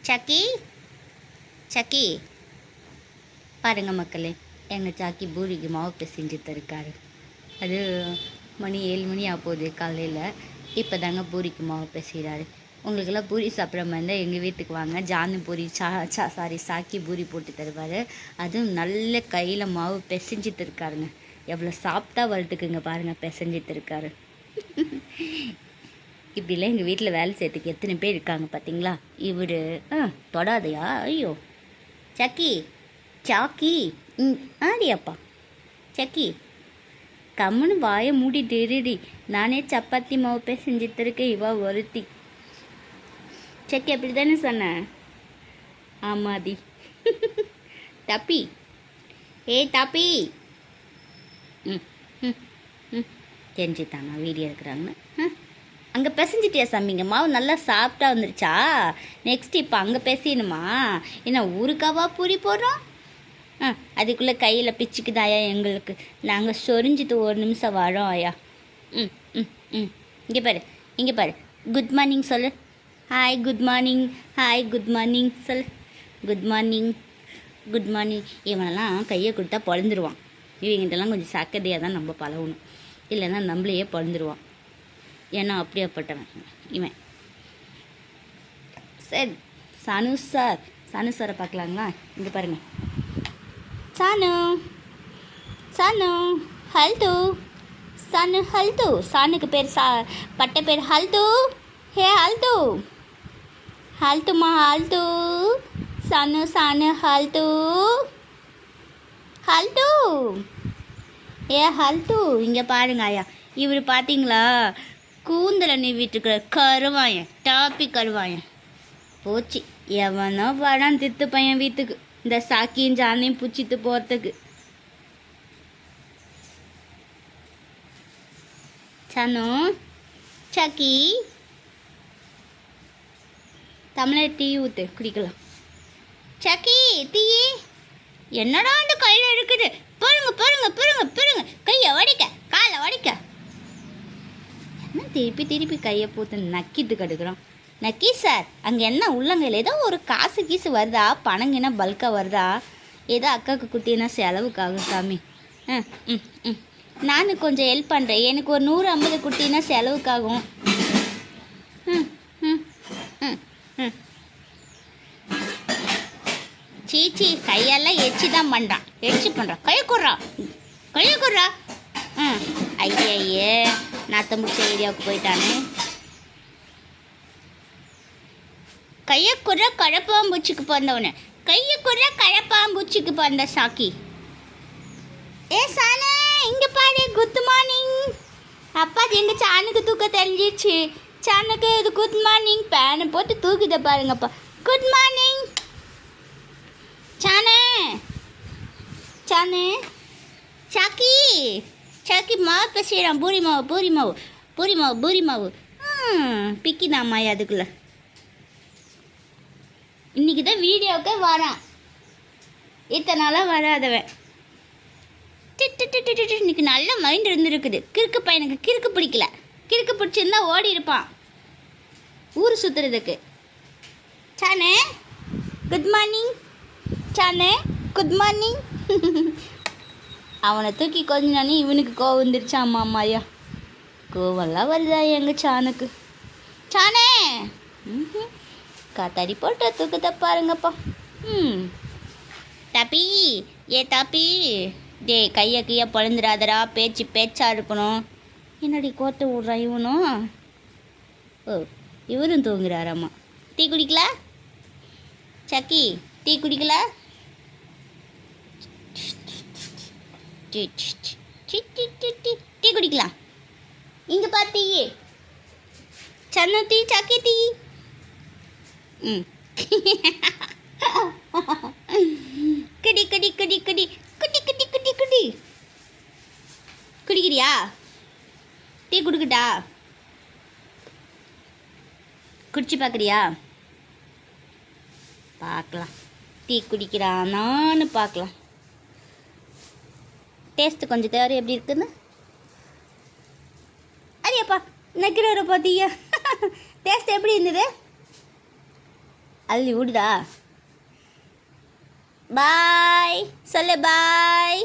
சக்கி சக்கி பாருங்கள் மக்களே, எங்கள் சாக்கி பூரிக்கு மாவு பிசைஞ்சிட்டு இருக்காரு. அது மணி 7 மணி ஆகுது காலையில். இப்போ தாங்க பூரிக்கு மாவு பிசைகிறாரு. உங்களுக்கெல்லாம் பூரி சாப்பிட்ற மாதிரி இருந்தால் எங்கள் வீட்டுக்கு வாங்க. ஜானு பூரி சாக்கி பூரி போட்டு தருவார். அதுவும் நல்ல கையில் மாவு பிசைஞ்சிட்டு இருக்காருங்க. எவ்வளோ சாப்பிட்டா வளர்த்துக்குங்க பாருங்கள், பிசைஞ்சிட்டு இருக்காரு. இப்படிலாம் எங்கள் வீட்டில் வேலை செய்யறதுக்கு எத்தனை பேர் இருக்காங்க பார்த்தீங்களா? இவர் தொடாதையா? ஐயோ சக்கி சாக்கி ஆடியாப்பா சக்கி கம்முன்னு வாயை மூடிட்டு இருடி. நானே சப்பாத்தி மாவு பிசைஞ்சிட்டு இருக்கேன், இவா ஒருத்தி. சக்கி அப்படி தானே சொன்னேன்? ஆமாதி. தப்பி தப்பி ம் ம் ம் தெரிஞ்சுத்தாங்க வீடியோ இருக்கிறாங்கன்னு. அங்கே பிசைஞ்சிட்டியா சாமிங்க? மாவு நல்லா சாப்பிட்டா வந்துருச்சா? நெக்ஸ்ட் இப்போ அங்கே பிசையணுமா? என்ன ஊருக்காவா பூரி போடுறோம்? அதுக்குள்ளே கையில் பிச்சுக்குதாயா எங்களுக்கு. நாங்கள் சொரிஞ்சிட்டு 1 நிமிஷம் வரோம் ஆயா. ம் ம் ம் இங்கே பாரு குட் மார்னிங் சொல்லு. Hi good morning, hi good morning சொல்லு. Good morning good morning. இவனெல்லாம் கையை கொடுத்தா பொழந்துருவான். இவங்கிட்டலாம் கொஞ்சம் சக்கதையாக தான் நம்ம பழகணும், இல்லைன்னா நம்மளையே பொழந்துருவான். ஏன்னா அப்படியாப்பட்டவன் இவன். சரி சானு சாரை பார்க்கலாங்களா? இங்கே பாருங்கள். சானு ஹல்து. சானுக்கு பேர் பட்ட பேர் ஹல்து. ஹே ஹல்து ஹல்துமா ஹல்து. சானு ஹல்து ஏ ஹல்து. இங்கே பாருங்க ஐயா, இவர் பார்த்தீங்களா? கூந்தலை நீவிட்டுருக்கிற கருவாயன், டாப்பி கருவாயன். போச்சு, எவனோ வரான் தித்து பையன் வீட்டுக்கு இந்த சாக்கியும் ஜானையும் பிடிச்சிட்டு போகிறதுக்கு. சானு சாக்கி தமிழர் டீ ஊற்று குடிக்கலாம். சாக்கி டீ என்னடா அந்த கையில் இருக்குது? பாருங்க கையை வடிக்க, காலை வடிக்க. திருப்பி கையை போட்டு நக்கிட்டு கடுக்குறோம். நக்கி சார், அங்கே என்ன உள்ளங்கையில் ஏதோ ஒரு காசு வருதா? பணங்கினா பல்காக வருதா? ஏதோ அக்காவுக்கு குட்டினா செலவுக்காகும் சாமி. நான் கொஞ்சம் ஹெல்ப் பண்ணுறேன். எனக்கு ஒரு 150 குட்டினா செலவுக்காகும். சீச்சி, கையெல்லாம் எச்சி தான் பண்ணுறான். கையை குடுறா. ஐயே நாத்த முடிச்ச ஏரியாவுக்கு போயிட்டானே. கையை குற கழப்பாம்பூச்சிக்கு பிறந்தவனே. கழப்பாம்பூச்சிக்கு பிறந்த சாக்கி. ஏ சானே, இங்கே பாரு. Good morning. அப்பா எங்கள் சானுக்கு தூக்க தெரிஞ்சிச்சு. சானுக்கு இது குட் மார்னிங் பேனை போட்டு தூக்கிட்ட பாருங்கப்பா. குட் மார்னிங் சானே. சாக்கி மாவு பேசுகிறான். பூரி மாவு. பிக்கிதாம்மா அதுக்குள்ள. இன்னைக்கு தான் வீடியோவுக்கே வரான். இத்தனை நாளாக வராதவன். இன்னைக்கு நல்ல மைண்ட் இருந்துருக்குது. கிறுக்கு பையனுக்கு கிறுக்கு பிடிக்கல. கிறுக்கு பிடிச்சிருந்தா ஓடி இருப்பான் ஊர் சுற்றுறதுக்கு. சானே குட் மார்னிங். Good morning. அவனை தூக்கி கொஞ்சம் இவனுக்கு கோவம் வந்துருச்சா? அம்மாயா கோவம்லாம் வருதா எங்கள் சானுக்கு? சானே காத்தாடி போட்டு தூக்கத்தை பாருங்கப்பா. தப்பி தப்பி டே, கையை பொழந்துடாதரா. பேச்சா இருக்கணும். என்னடி கோட்டை விட்றான் இவனும். இவரும் தூங்குறாராம்மா. டீ குடிக்கல சக்கி? டீ குடிக்கல? டீ குடிக்கலாம். இங்கே பார்த்தி சன்னு டீ, சாக்கி டீ. குடி குடிக்கிறியா? டீ குடுக்கட்டா? குடிச்சு பார்க்குறியா? பார்க்கலாம் டீ குடிக்கிறானான்னு பார்க்கலாம். டேஸ்ட்டு கொஞ்சம் தேவை எப்படி இருக்குன்னு. அரியப்பா நக்கிறவரை பார்த்தியா? டேஸ்ட் எப்படி இருந்தது? அள்ளி விடுதா? பாய் சொல்லு பாய்.